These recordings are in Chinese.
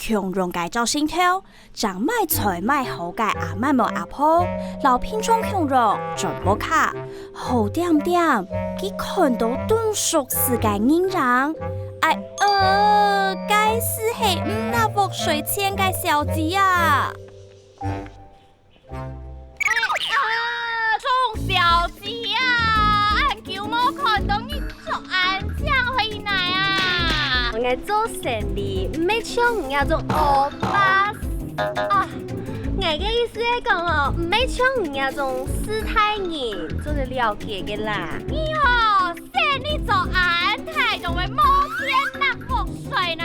强荣介照心头，长卖菜卖好介阿妈无阿婆，老偏冲强荣全部卡，好点点，佢看到顿熟世界人人，该是系那覆水千嘅小子啊！冲小子啊！俺舅母看到你做安酱回来啊！我爱做生意，唔要抢人家种欧巴啊！我嘅意思係講哦，唔要搶人家種斯泰人，做得了解嘅啦。你好，生你做安泰就會冇錢拿覆水啦！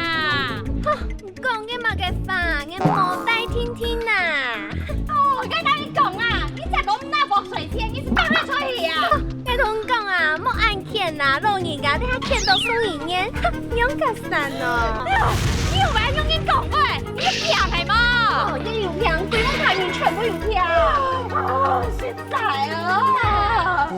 講嘅嘛嘅法，我冇帶聽聽啦。哦，我跟你講啊，你只講拿覆水錢，你是當然出去啊！我同你講啊，冇按錢啊，老人家睇下錢都送一年，用個散哦。你有沒用你講嘅？你騙係嗎？哦，一有票，對我睇你全部有票。哦，實在啊！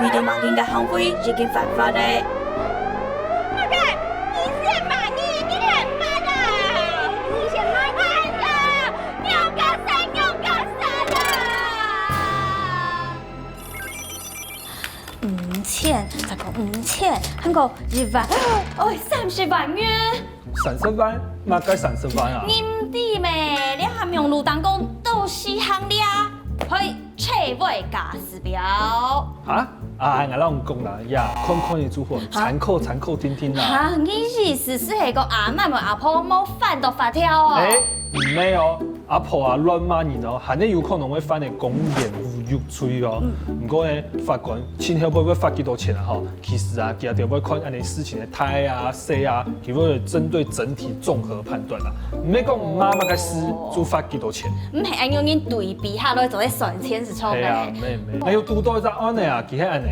遇到盲人嘅行為已經犯法咧。5,000，再講5,000，韓國1萬，30萬元。30萬？嘛該30萬啊？你唔知咩？你含用路當講都是行了，去切尾假指標。啊？我讓講啦，呀，看你做貨，殘酷聽聽啦。嚇，你意思是係個阿媽同阿婆冇犯到法條哦？唔係哦，阿婆啊亂罵人哦，肯定有可能會犯嚟公然侮辱罪哦。不過呢，法官今後會罰幾多錢啊？吼，其實啊，佢就要看安尼事情的態啊、細啊，佢會針對整體綜合判斷啦。唔係講媽媽嘅事就罰幾多錢。唔係按用你對比下來做啲算錢是錯嘅。係啊，唔係。還有拄到一隻案呢啊，佢係安尼，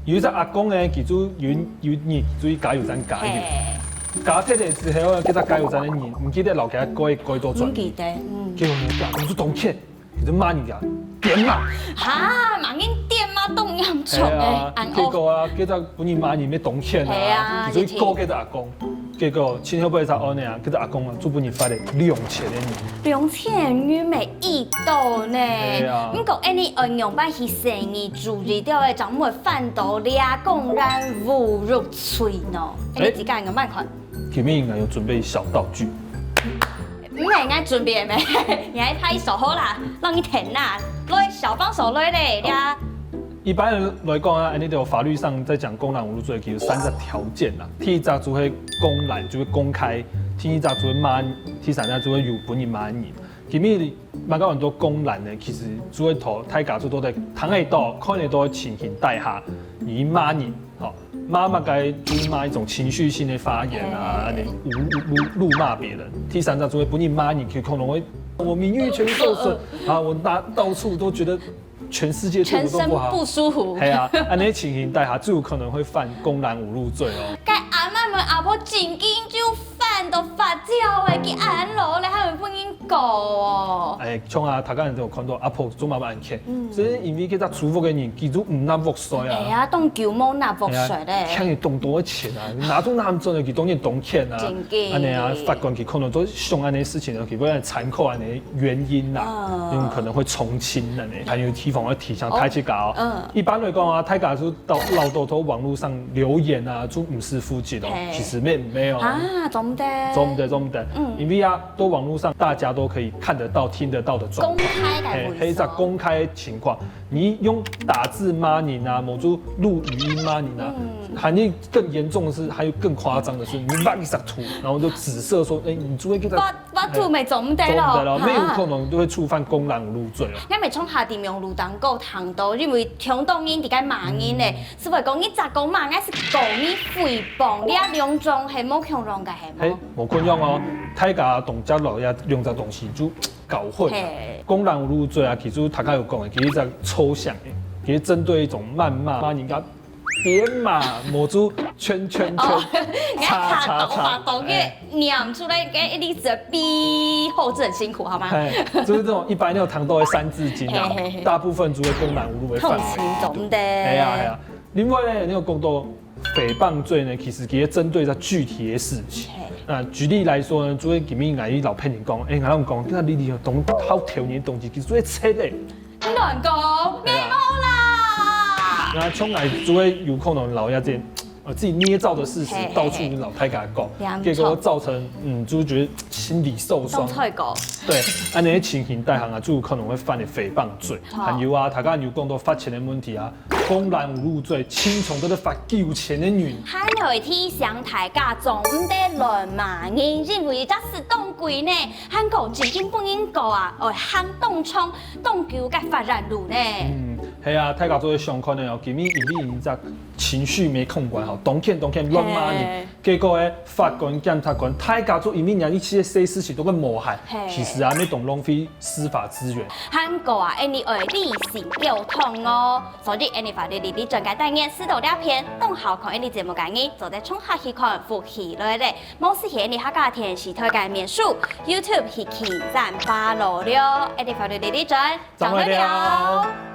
有一隻阿公呢，佢就有年注意加油站加油。加鐵的時候，佢只加油站的人唔記得留下改多轉。唔記得，結果呢，阿公就道歉，佢就罵人家點罵。嚇，盲人點罵咁嚴重嘅，結果啊，佢就本人罵人咩道歉啊，佢就告佢隻阿公。結果前後尾就案呢啊，佢隻阿公啊，做本人罰嚟2,000元。2,000元咪易到呢？唔過呢按用辦去生意注意到嘅，就唔會犯到倆公然侮辱罪呢。你自己用辦款？前面應該有準備小道具。唔係應該準備咩？你喺拍手好啦，讓你停啦，來小幫手來咧，倆。一般人來講啊，呢條法律上在講公然侮辱罪，其實有3個條件啦。第一隻就係公然，就會公開；第二隻就會罵；第三隻就會有本人罵人。前面馬家很多公然呢，其實就會同大家都在躺喺度，看得到情形底下，而罵人，吼罵該就是罵一種情緒性的發言啊，辱罵別人。第三隻就會本人罵人，佢可能會我名譽全受損啊，我到處都覺得。全世界全身不舒服。係啊，安尼情形底下就有可能會犯公然侮辱罪哦。該阿媽們阿婆真緊就犯到法條嘅，佢安羅咧，係咪不應告哦？像啊，頭先就有看到阿婆做乜案件，所以因為佢只處罰嘅人，佢都唔拿覆水啊。係啊，當舅母拿覆水咧。欠佢動多錢啊？哪種男真佢當然懂錢啊？真嘅。安尼啊，法官佢可能都想安尼事情，佢會參考安尼原因啦，有可能會從輕安尼，還有提防會提倡太去搞。一般來講啊，太搞就到老多都網絡上留言啊，就唔是負責哦，其實沒有。啊，做唔得。因為啊，都網絡上大家都可以看得到、聽得到的狀況。公開嘅。係一個公開情況。你用打字骂你啊，某种录语音骂你啊，含义更严重的是，还有更夸张的是，你把一张图，然后就指涉说，你做一个我图没做唔得咯，没有可能就会触犯公然侮辱罪哦。我咪从下地用路当狗糖到，因为听懂音伫个骂音咧，所以讲你杂讲骂，我是故意诽谤，你啊两种系冇强容嘅系冇。冇困用哦，太家动作落也用这东西就搞混了。公然侮辱罪啊，其实大家有讲的，其实在抽象的，其实针对一种谩骂，人家点骂，抹出圈圈圈，叉叉叉，抖音念出来给一字逼，后置很辛苦，好吗？就是这种160堂都会3字经啊，大部分就会公然侮辱为犯痛心总的。系啊。另外呢，那个讲到诽谤罪呢，其实也针对在具体的事情。举例来说呢，做今面来老骗人讲，我讲，你懂好条年东西，其实做切嘞。你乱讲，你冇啦。那从来就会有可能老亚这自己捏造的事实，到处跟老太太讲，结果造成就觉得心理受伤。对，安尼情形大行啊，就有可能会犯的诽谤罪。还有啊，大家有讲到罚钱的问题啊，公然侮辱罪，轻重都是罚9千的元。还会提醒大家总唔得乱骂人，因为这是当规呢，韩国曾经不应告啊，喊动冲动球甲发展路呢。系啊，大家做相关的哦，今年因在情绪没控管好，动欠乱骂你，结果呢，法官检察官大家做因为一些事情都跟无害，其实啊，没懂浪费司法资源。韩国啊，你会理性沟通哦，所以你法律里专家单元4到2篇，等好看你节目建议，就在冲下去看复习来咧。某时你客家田是推介面书 ，YouTube 是请赞发落了，你法律里专，张来了。